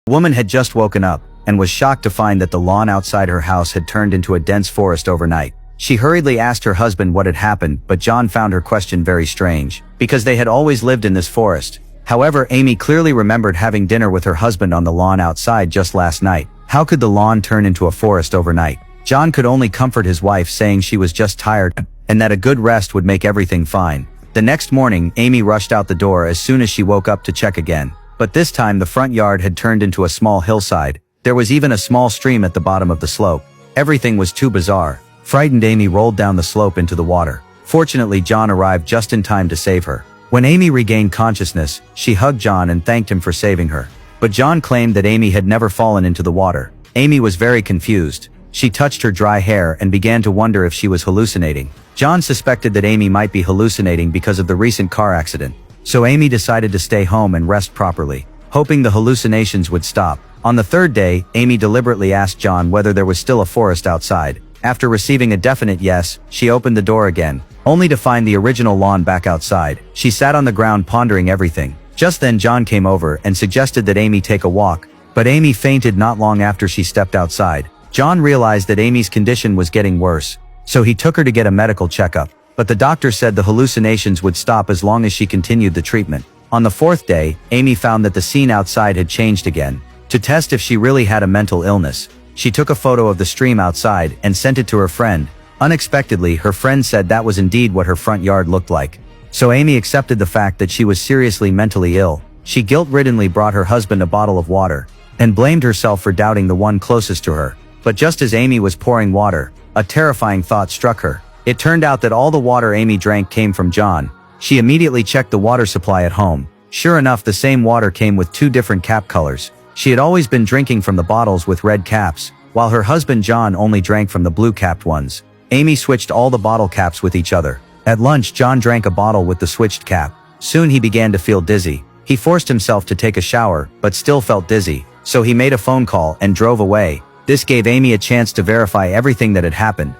The woman had just woken up, and was shocked to find that the lawn outside her house had turned into a dense forest overnight. She hurriedly asked her husband what had happened, but John found her question very strange, because they had always lived in this forest. However, Amy clearly remembered having dinner with her husband on the lawn outside just last night. How could the lawn turn into a forest overnight? John could only comfort his wife, saying she was just tired, and that a good rest would make everything fine. The next morning, Amy rushed out the door as soon as she woke up to check again. But this time the front yard had turned into a small hillside. There was even a small stream at the bottom of the slope. Everything was too bizarre. Frightened, Amy rolled down the slope into the water. Fortunately, John arrived just in time to save her. When Amy regained consciousness, she hugged John and thanked him for saving her. But John claimed that Amy had never fallen into the water. Amy was very confused. She touched her dry hair and began to wonder if she was hallucinating. John suspected that Amy might be hallucinating because of the recent car accident. So Amy decided to stay home and rest properly, hoping the hallucinations would stop. On the third day, Amy deliberately asked John whether there was still a forest outside. After receiving a definite yes, she opened the door again, only to find the original lawn back outside. She sat on the ground pondering everything. Just then John came over and suggested that Amy take a walk, but Amy fainted not long after she stepped outside. John realized that Amy's condition was getting worse, so he took her to get a medical checkup. But the doctor said the hallucinations would stop as long as she continued the treatment. On the fourth day, Amy found that the scene outside had changed again. To test if she really had a mental illness, she took a photo of the stream outside and sent it to her friend. Unexpectedly, her friend said that was indeed what her front yard looked like. So Amy accepted the fact that she was seriously mentally ill. She guilt-riddenly brought her husband a bottle of water, and blamed herself for doubting the one closest to her. But just as Amy was pouring water, a terrifying thought struck her. It turned out that all the water Amy drank came from John. She immediately checked the water supply at home. Sure enough, the same water came with two different cap colors. She had always been drinking from the bottles with red caps, while her husband John only drank from the blue-capped ones. Amy switched all the bottle caps with each other. At lunch, John drank a bottle with the switched cap. Soon he began to feel dizzy. He forced himself to take a shower, but still felt dizzy, so he made a phone call and drove away. This gave Amy a chance to verify everything that had happened.